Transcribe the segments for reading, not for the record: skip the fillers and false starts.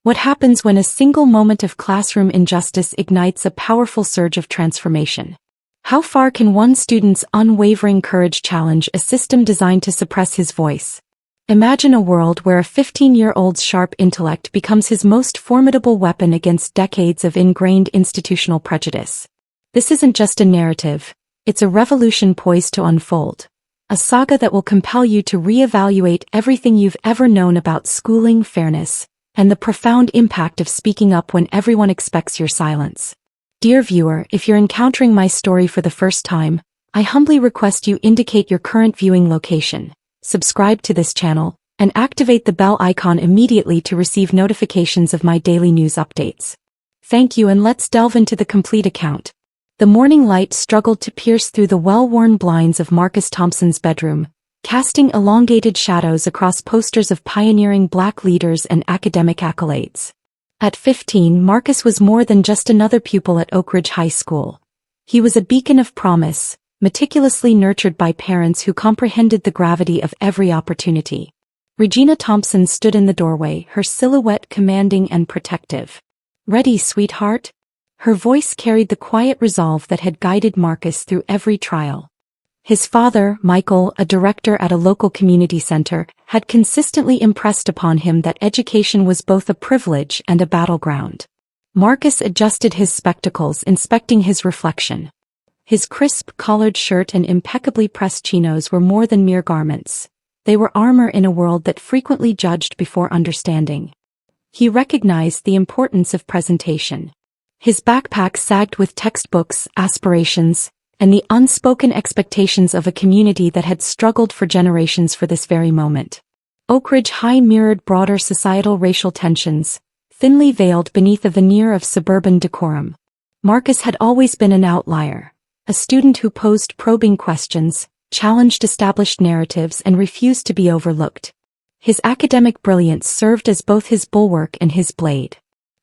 What happens when a single moment of classroom injustice ignites a powerful surge of transformation? How far can one student's unwavering courage challenge a system designed to suppress his voice? Imagine a world where a 15-year-old's sharp intellect becomes his most formidable weapon against decades of ingrained institutional prejudice. This isn't just a narrative, it's a revolution poised to unfold. A saga that will compel you to reevaluate everything you've ever known about schooling, fairness, and the profound impact of speaking up when everyone expects your silence. Dear viewer, if you're encountering my story for the first time, I humbly request you indicate your current viewing location, subscribe to this channel, and activate the bell icon immediately to receive notifications of my daily news updates. Thank you, and let's delve into the complete account. The morning light struggled to pierce through the well-worn blinds of Marcus Thompson's bedroom, casting elongated shadows across posters of pioneering Black leaders and academic accolades. At 15, Marcus was more than just another pupil at Oak Ridge High School. He was a beacon of promise, meticulously nurtured by parents who comprehended the gravity of every opportunity. Regina Thompson stood in the doorway, her silhouette commanding and protective. "Ready, sweetheart?" Her voice carried the quiet resolve that had guided Marcus through every trial. His father, Michael, a director at a local community center, had consistently impressed upon him that education was both a privilege and a battleground. Marcus adjusted his spectacles, inspecting his reflection. His crisp collared shirt and impeccably pressed chinos were more than mere garments. They were armor in a world that frequently judged before understanding. He recognized the importance of presentation. His backpack sagged with textbooks, aspirations, and the unspoken expectations of a community that had struggled for generations for this very moment. Oak Ridge High mirrored broader societal racial tensions, thinly veiled beneath a veneer of suburban decorum. Marcus had always been an outlier, a student who posed probing questions, challenged established narratives, and refused to be overlooked. His academic brilliance served as both his bulwark and his blade.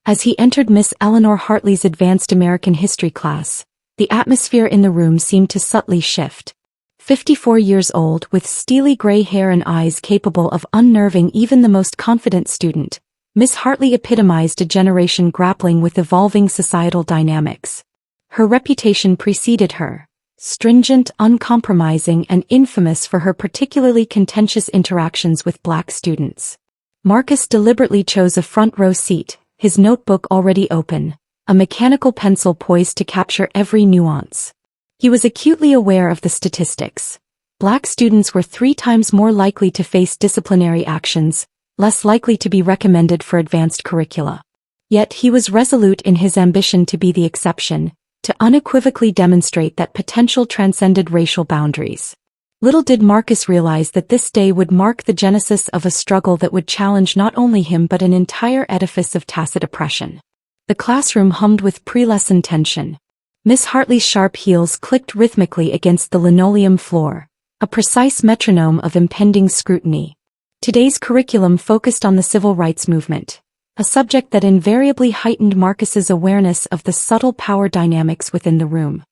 As he entered Miss Eleanor Hartley's Advanced American History class, the atmosphere in the room seemed to subtly shift. 54 years old, with steely gray hair and eyes capable of unnerving even the most confident student, Miss Hartley epitomized a generation grappling with evolving societal dynamics. Her reputation preceded her, stringent, uncompromising, and infamous for her particularly contentious interactions with Black students. Marcus deliberately chose a front-row seat, his notebook already open, a mechanical pencil poised to capture every nuance. He was acutely aware of the statistics. Black students were 3 times more likely to face disciplinary actions, less likely to be recommended for advanced curricula. Yet he was resolute in his ambition to be the exception, to unequivocally demonstrate that potential transcended racial boundaries. Little did Marcus realize that this day would mark the genesis of a struggle that would challenge not only him but an entire edifice of tacit oppression. The classroom hummed with pre-lesson tension. Miss Hartley's sharp heels clicked rhythmically against the linoleum floor, a precise metronome of impending scrutiny. Today's curriculum focused on the civil rights movement, a subject that invariably heightened Marcus's awareness of the subtle power dynamics within the room.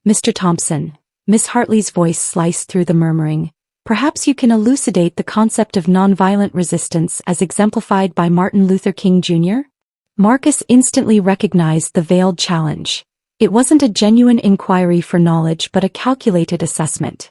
"Mr. Thompson," Miss Hartley's voice sliced through the murmuring, "perhaps you can elucidate the concept of nonviolent resistance as exemplified by Martin Luther King Jr.? Marcus instantly recognized the veiled challenge. It wasn't a genuine inquiry for knowledge but a calculated assessment.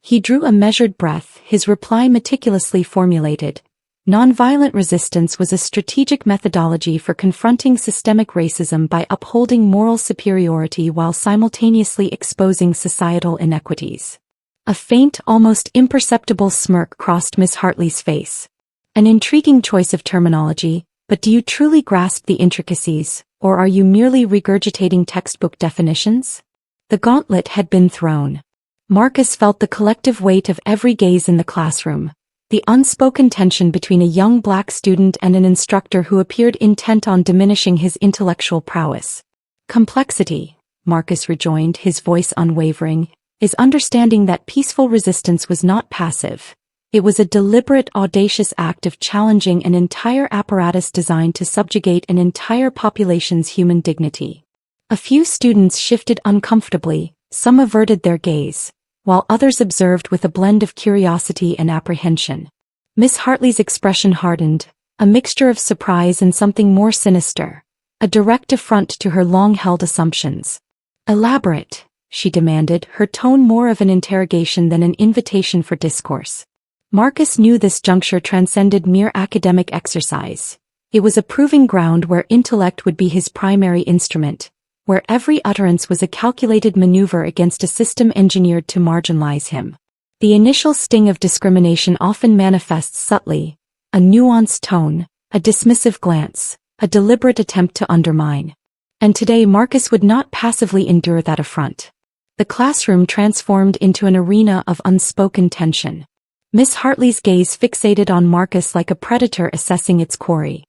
He drew a measured breath, his reply meticulously formulated. Nonviolent resistance was a strategic methodology for confronting systemic racism by upholding moral superiority while simultaneously exposing societal inequities. A faint, almost imperceptible smirk crossed Miss Hartley's face. An intriguing choice of terminology, but do you truly grasp the intricacies, or are you merely regurgitating textbook definitions? The gauntlet had been thrown. Marcus felt the collective weight of every gaze in the classroom, the unspoken tension between a young Black student and an instructor who appeared intent on diminishing his intellectual prowess. "Complexity," Marcus rejoined, his voice unwavering, "is understanding that peaceful resistance was not passive. It was a deliberate, audacious act of challenging an entire apparatus designed to subjugate an entire population's human dignity." A few students shifted uncomfortably, some averted their gaze, while others observed with a blend of curiosity and apprehension. Miss Hartley's expression hardened, a mixture of surprise and something more sinister, a direct affront to her long-held assumptions. "Elaborate," she demanded, her tone more of an interrogation than an invitation for discourse. Marcus knew this juncture transcended mere academic exercise. It was a proving ground where intellect would be his primary instrument, where every utterance was a calculated maneuver against a system engineered to marginalize him. The initial sting of discrimination often manifests subtly, a nuanced tone, a dismissive glance, a deliberate attempt to undermine. And today Marcus would not passively endure that affront. The classroom transformed into an arena of unspoken tension. Miss Hartley's gaze fixated on Marcus like a predator assessing its quarry.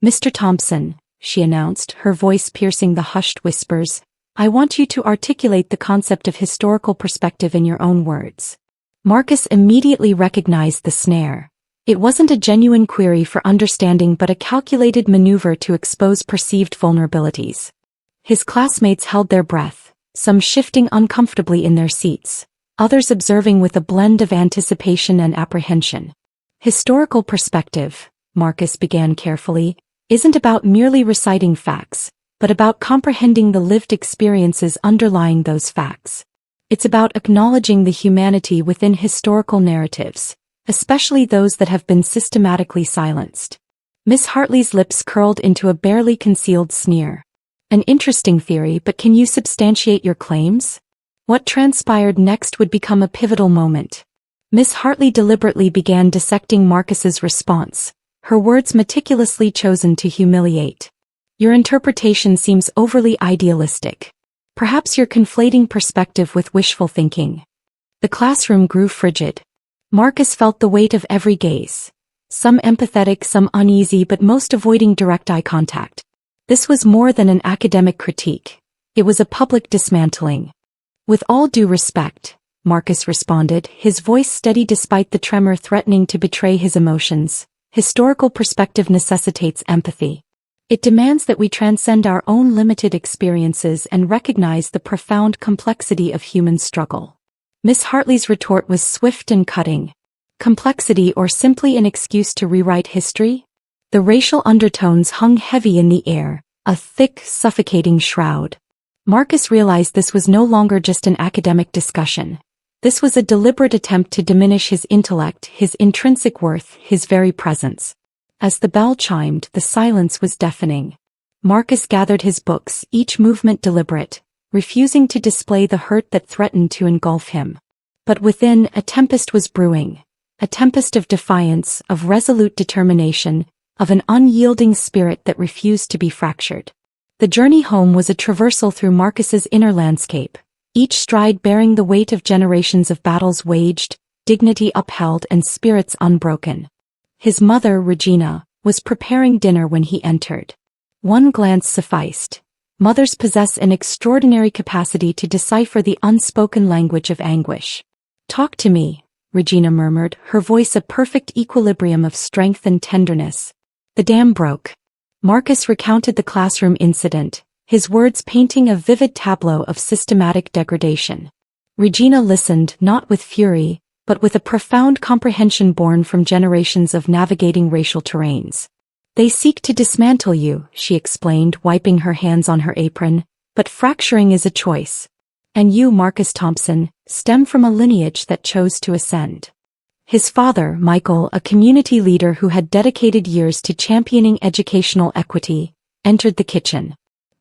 "Mr. Thompson," she announced, her voice piercing the hushed whispers, "I want you to articulate the concept of historical perspective in your own words." Marcus immediately recognized the snare. It wasn't a genuine query for understanding but a calculated maneuver to expose perceived vulnerabilities. His classmates held their breath, some shifting uncomfortably in their seats, others observing with a blend of anticipation and apprehension. "Historical perspective," Marcus began carefully, "isn't about merely reciting facts, but about comprehending the lived experiences underlying those facts. It's about acknowledging the humanity within historical narratives, especially those that have been systematically silenced." Miss Hartley's lips curled into a barely concealed sneer. "An interesting theory, but can you substantiate your claims?" What transpired next would become a pivotal moment. Miss Hartley deliberately began dissecting Marcus's response, her words meticulously chosen to humiliate. "Your interpretation seems overly idealistic. Perhaps you're conflating perspective with wishful thinking." The classroom grew frigid. Marcus felt the weight of every gaze. Some empathetic, some uneasy, but most avoiding direct eye contact. This was more than an academic critique. It was a public dismantling. "With all due respect," Marcus responded, his voice steady despite the tremor threatening to betray his emotions, "historical perspective necessitates empathy. It demands that we transcend our own limited experiences and recognize the profound complexity of human struggle." Miss Hartley's retort was swift and cutting. Complexity, or simply an excuse to rewrite history? The racial undertones hung heavy in the air, a thick, suffocating shroud. Marcus realized this was no longer just an academic discussion. This was a deliberate attempt to diminish his intellect, his intrinsic worth, his very presence. As the bell chimed, the silence was deafening. Marcus gathered his books, each movement deliberate, refusing to display the hurt that threatened to engulf him. But within, a tempest was brewing. A tempest of defiance, of resolute determination, of an unyielding spirit that refused to be fractured. The journey home was a traversal through Marcus's inner landscape, each stride bearing the weight of generations of battles waged, dignity upheld and spirits unbroken. His mother, Regina, was preparing dinner when he entered. One glance sufficed. Mothers possess an extraordinary capacity to decipher the unspoken language of anguish. "Talk to me," Regina murmured, her voice a perfect equilibrium of strength and tenderness. "The dam broke." Marcus recounted the classroom incident, his words painting a vivid tableau of systematic degradation. Regina listened, not with fury, but with a profound comprehension born from generations of navigating racial terrains. "They seek to dismantle you," she explained, wiping her hands on her apron, "but fracturing is a choice. And you, Marcus Thompson, stem from a lineage that chose to ascend." His father, Michael, a community leader who had dedicated years to championing educational equity, entered the kitchen.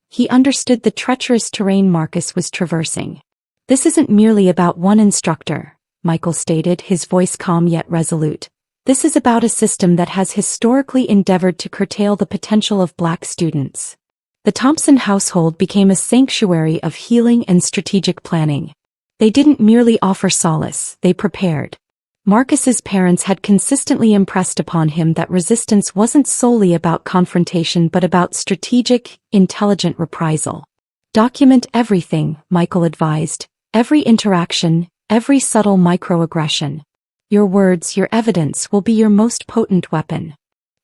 He understood the treacherous terrain Marcus was traversing. "This isn't merely about one instructor," Michael stated, his voice calm yet resolute. "This is about a system that has historically endeavored to curtail the potential of Black students." The Thompson household became a sanctuary of healing and strategic planning. They didn't merely offer solace, they prepared. Marcus's parents had consistently impressed upon him that resistance wasn't solely about confrontation but about strategic, intelligent reprisal. "Document everything," Michael advised, "every interaction, every subtle microaggression. Your words, your evidence will be your most potent weapon."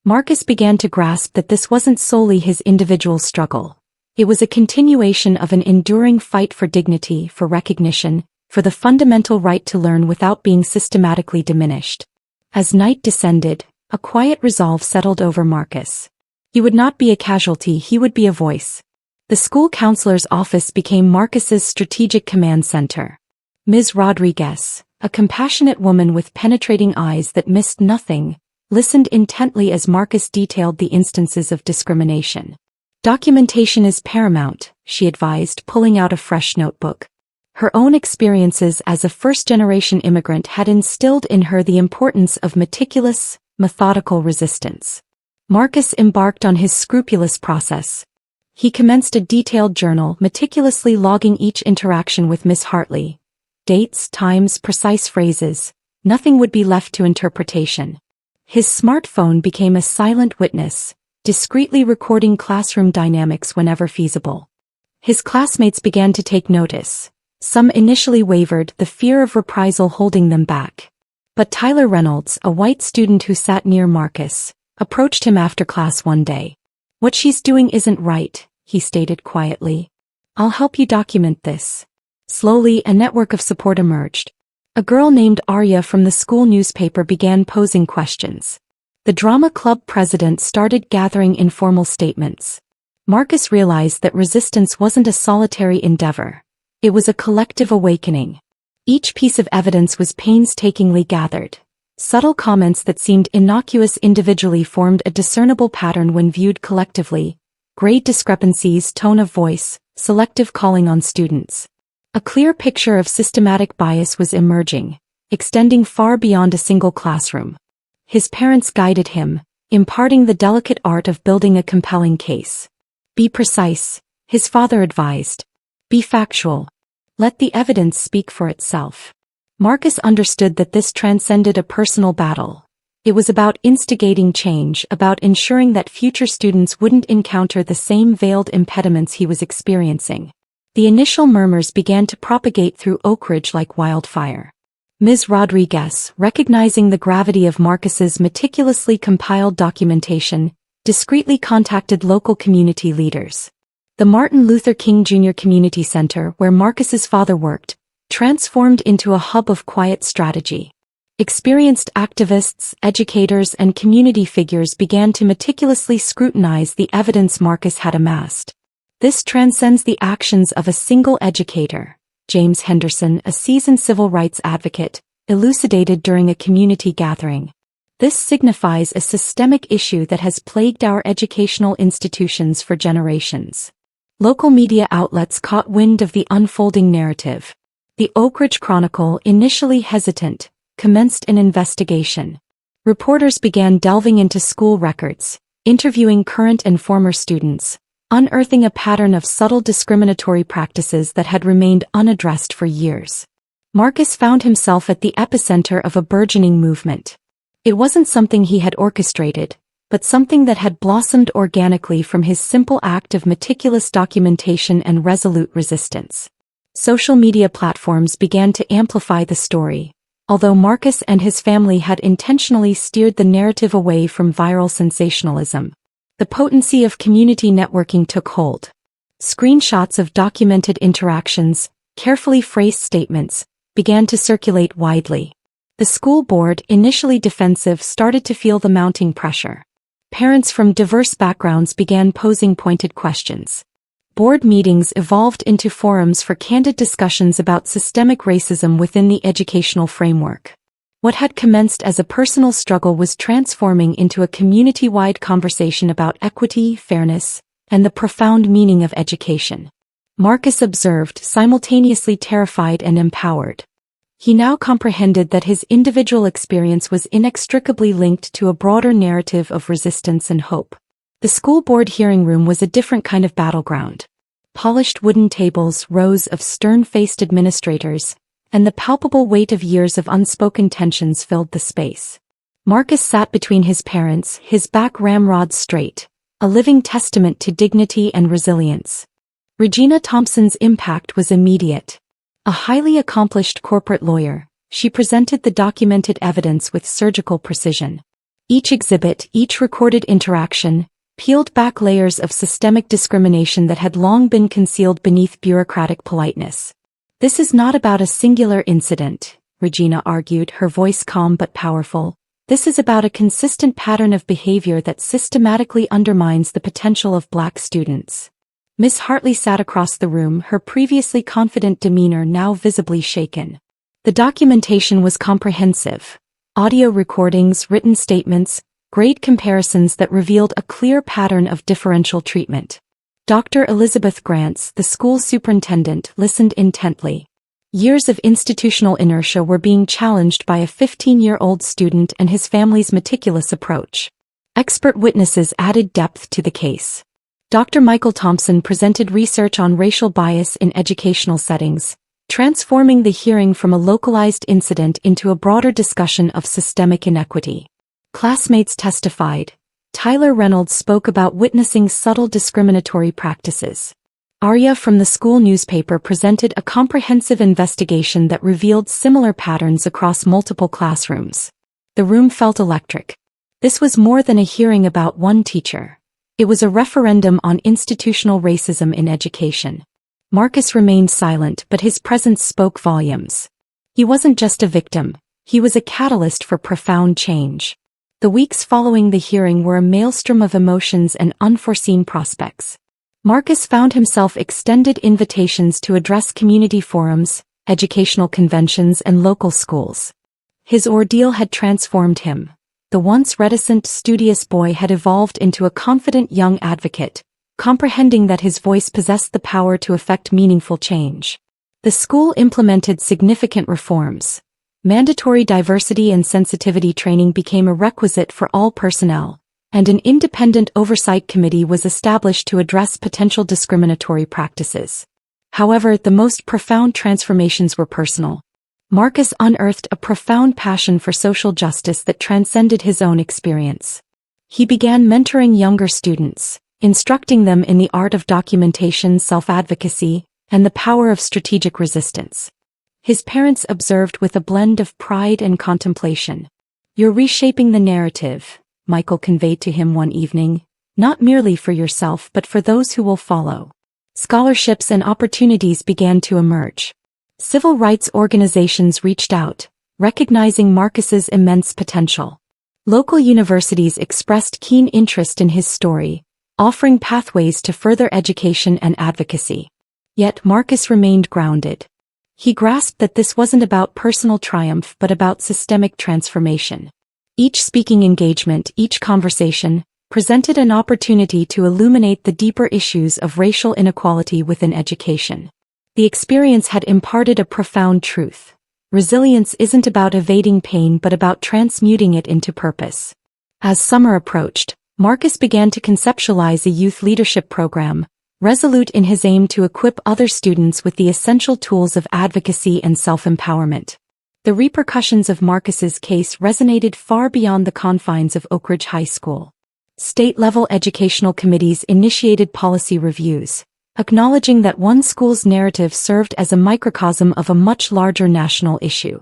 Marcus began to grasp that this wasn't solely his individual struggle. It was a continuation of an enduring fight for dignity, for recognition, for the fundamental right to learn without being systematically diminished. As night descended, A quiet resolve settled over Marcus. He would not be a casualty, he would be a voice. The school counselor's office became Marcus's strategic command center. Ms. Rodriguez, a compassionate woman with penetrating eyes that missed nothing, listened intently as Marcus detailed the instances of discrimination. Documentation is paramount, she advised, pulling out a fresh notebook. Her own experiences as a first-generation immigrant had instilled in her the importance of meticulous, methodical resistance. Marcus embarked on his scrupulous process. He commenced a detailed journal, meticulously logging each interaction with Miss Hartley. Dates, times, precise phrases, nothing would be left to interpretation. His smartphone became a silent witness, discreetly recording classroom dynamics whenever feasible. His classmates began to take notice. Some initially wavered, the fear of reprisal holding them back. But Tyler Reynolds, a white student who sat near Marcus, approached him after class one day. "What she's doing isn't right," he stated quietly. "I'll help you document this." Slowly, a network of support emerged. A girl named Arya from the school newspaper began posing questions. The drama club president started gathering informal statements. Marcus realized that resistance wasn't a solitary endeavor. It was a collective awakening. Each piece of evidence was painstakingly gathered. Subtle comments that seemed innocuous individually formed a discernible pattern when viewed collectively. Grade discrepancies, tone of voice, selective calling on students. A clear picture of systematic bias was emerging, extending far beyond a single classroom. His parents guided him, imparting the delicate art of building a compelling case. "Be precise," his father advised. "Be factual. Let the evidence speak for itself." Marcus understood that this transcended a personal battle. It was about instigating change, about ensuring that future students wouldn't encounter the same veiled impediments he was experiencing. The initial murmurs began to propagate through Oak Ridge like wildfire. Ms. Rodriguez, recognizing the gravity of Marcus's meticulously compiled documentation, discreetly contacted local community leaders. The Martin Luther King Jr. Community Center, where Marcus's father worked, transformed into a hub of quiet strategy. Experienced activists, educators, and community figures began to meticulously scrutinize the evidence Marcus had amassed. This transcends the actions of a single educator. James Henderson, a seasoned civil rights advocate, elucidated during a community gathering. This signifies a systemic issue that has plagued our educational institutions for generations. Local media outlets caught wind of the unfolding narrative. The Oak Ridge Chronicle, initially hesitant, commenced an investigation. Reporters began delving into school records, interviewing current and former students, unearthing a pattern of subtle discriminatory practices that had remained unaddressed for years. Marcus found himself at the epicenter of a burgeoning movement. It wasn't something he had orchestrated, but something that had blossomed organically from his simple act of meticulous documentation and resolute resistance. Social media platforms began to amplify the story. Although Marcus and his family had intentionally steered the narrative away from viral sensationalism, the potency of community networking took hold. Screenshots of documented interactions, carefully phrased statements, began to circulate widely. The school board, initially defensive, started to feel the mounting pressure. Parents from diverse backgrounds began posing pointed questions. Board meetings evolved into forums for candid discussions about systemic racism within the educational framework. What had commenced as a personal struggle was transforming into a community-wide conversation about equity, fairness, and the profound meaning of education. Marcus observed, simultaneously terrified and empowered. He now comprehended that his individual experience was inextricably linked to a broader narrative of resistance and hope. The school board hearing room was a different kind of battleground. Polished wooden tables, rows of stern-faced administrators, and the palpable weight of years of unspoken tensions filled the space. Marcus sat between his parents, his back ramrod straight, a living testament to dignity and resilience. Regina Thompson's impact was immediate. A highly accomplished corporate lawyer, she presented the documented evidence with surgical precision. Each exhibit, each recorded interaction, peeled back layers of systemic discrimination that had long been concealed beneath bureaucratic politeness. "This is not about a singular incident," Regina argued, her voice calm but powerful. This is about a consistent pattern of behavior that systematically undermines the potential of Black students. Miss Hartley sat across the room, her previously confident demeanor now visibly shaken. The documentation was comprehensive. Audio recordings, written statements, grade comparisons that revealed a clear pattern of differential treatment. Dr. Elizabeth Grants, the school superintendent, listened intently. Years of institutional inertia were being challenged by a 15-year-old student and his family's meticulous approach. Expert witnesses added depth to the case. Dr. Michael Thompson presented research on racial bias in educational settings, transforming the hearing from a localized incident into a broader discussion of systemic inequity. Classmates testified. Tyler Reynolds spoke about witnessing subtle discriminatory practices. Arya from the school newspaper presented a comprehensive investigation that revealed similar patterns across multiple classrooms. The room felt electric. This was more than a hearing about one teacher. It was a referendum on institutional racism in education. Marcus remained silent, but his presence spoke volumes. He wasn't just a victim, he was a catalyst for profound change. The weeks following the hearing were a maelstrom of emotions and unforeseen prospects. Marcus found himself extended invitations to address community forums, educational conventions, and local schools. His ordeal had transformed him. The once reticent, studious boy had evolved into a confident young advocate, comprehending that his voice possessed the power to effect meaningful change. The school implemented significant reforms. Mandatory diversity and sensitivity training became a requisite for all personnel, and an independent oversight committee was established to address potential discriminatory practices. However, the most profound transformations were personal. Marcus unearthed a profound passion for social justice that transcended his own experience. He began mentoring younger students, instructing them in the art of documentation, self-advocacy, and the power of strategic resistance. His parents observed with a blend of pride and contemplation. "You're reshaping the narrative," Michael conveyed to him one evening, "not merely for yourself but for those who will follow." Scholarships and opportunities began to emerge. Civil rights organizations reached out, recognizing Marcus's immense potential. Local universities expressed keen interest in his story, offering pathways to further education and advocacy. Yet Marcus remained grounded. He grasped that this wasn't about personal triumph but about systemic transformation. Each speaking engagement, each conversation, presented an opportunity to illuminate the deeper issues of racial inequality within education. The experience had imparted a profound truth. Resilience isn't about evading pain but about transmuting it into purpose. As summer approached, Marcus began to conceptualize a youth leadership program, resolute in his aim to equip other students with the essential tools of advocacy and self-empowerment. The repercussions of Marcus's case resonated far beyond the confines of Oak Ridge High School. State-level educational committees initiated policy reviews, acknowledging that one school's narrative served as a microcosm of a much larger national issue.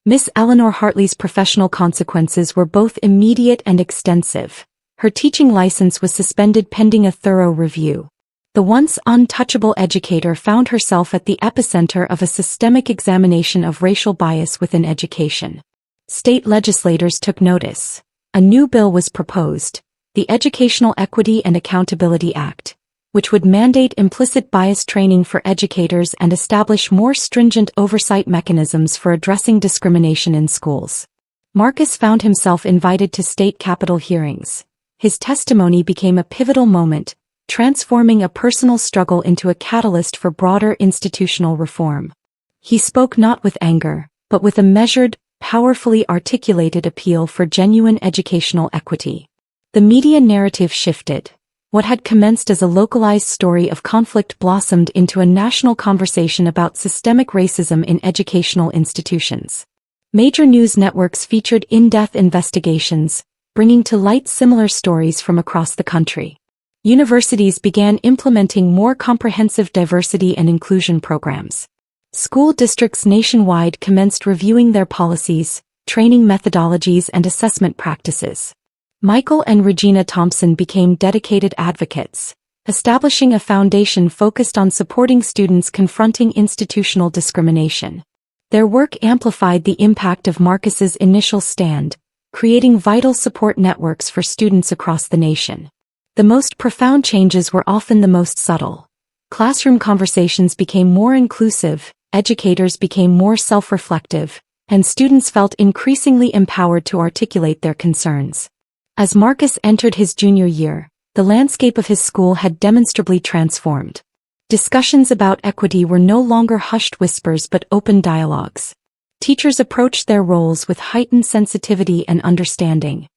Miss Eleanor Hartley's professional consequences were both immediate and extensive. Her teaching license was suspended pending a thorough review. The once untouchable educator found herself at the epicenter of a systemic examination of racial bias within education. State legislators took notice. A new bill was proposed, the Educational Equity and Accountability Act, which would mandate implicit bias training for educators and establish more stringent oversight mechanisms for addressing discrimination in schools. Marcus found himself invited to state capitol hearings. His testimony became a pivotal moment, transforming a personal struggle into a catalyst for broader institutional reform. He spoke not with anger, but with a measured, powerfully articulated appeal for genuine educational equity. The media narrative shifted. What had commenced as a localized story of conflict blossomed into a national conversation about systemic racism in educational institutions. Major news networks featured in-depth investigations, bringing to light similar stories from across the country. Universities began implementing more comprehensive diversity and inclusion programs. School districts nationwide commenced reviewing their policies, training methodologies, and assessment practices. Michael and Regina Thompson became dedicated advocates, establishing a foundation focused on supporting students confronting institutional discrimination. Their work amplified the impact of Marcus's initial stand, creating vital support networks for students across the nation. The most profound changes were often the most subtle. Classroom conversations became more inclusive, educators became more self-reflective, and students felt increasingly empowered to articulate their concerns. As Marcus entered his junior year, the landscape of his school had demonstrably transformed. Discussions about equity were no longer hushed whispers but open dialogues. Teachers approached their roles with heightened sensitivity and understanding.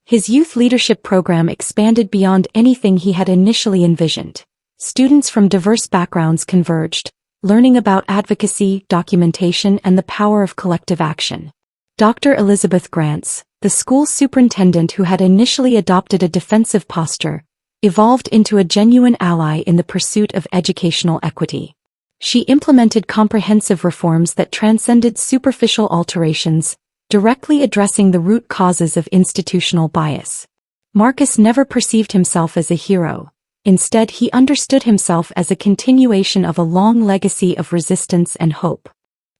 His youth leadership program expanded beyond anything he had initially envisioned. Students from diverse backgrounds converged, learning about advocacy, documentation, and the power of collective action. Dr. Elizabeth Grants, the school superintendent who had initially adopted a defensive posture, evolved into a genuine ally in the pursuit of educational equity. She implemented comprehensive reforms that transcended superficial alterations, directly addressing the root causes of institutional bias. Marcus never perceived himself as a hero. Instead, he understood himself as a continuation of a long legacy of resistance and hope.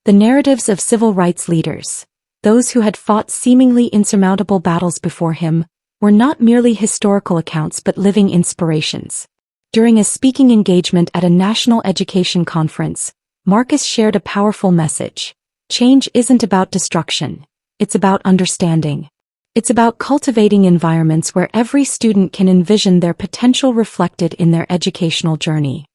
The narratives of civil rights leaders, those who had fought seemingly insurmountable battles before him, were not merely historical accounts but living inspirations. During a speaking engagement at a national education conference, Marcus shared a powerful message. Change isn't about destruction. It's about understanding. It's about cultivating environments where every student can envision their potential reflected in their educational journey.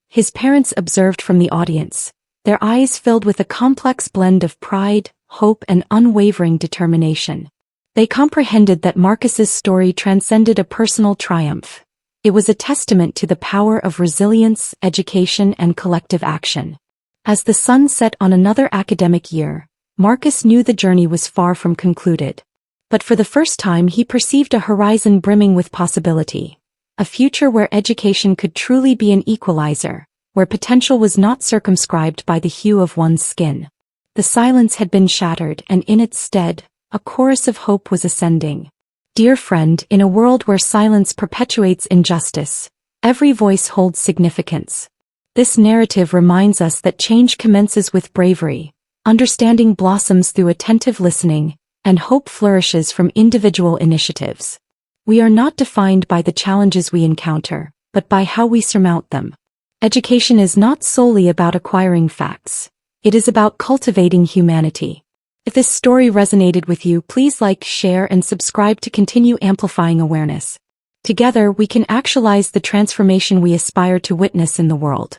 His parents observed from the audience, their eyes filled with a complex blend of pride, hope, and unwavering determination. They comprehended that Marcus's story transcended a personal triumph. It was a testament to the power of resilience, education, and collective action. As the sun set on another academic year, Marcus knew the journey was far from concluded. But for the first time he perceived a horizon brimming with possibility. A future where education could truly be an equalizer, where potential was not circumscribed by the hue of one's skin. The silence had been shattered, and in its stead, a chorus of hope was ascending. Dear friend, in a world where silence perpetuates injustice, every voice holds significance. This narrative reminds us that change commences with bravery, understanding blossoms through attentive listening, and hope flourishes from individual initiatives. We are not defined by the challenges we encounter, but by how we surmount them. Education is not solely about acquiring facts. It is about cultivating humanity. If this story resonated with you, please like, share, and subscribe to continue amplifying awareness. Together, we can actualize the transformation we aspire to witness in the world.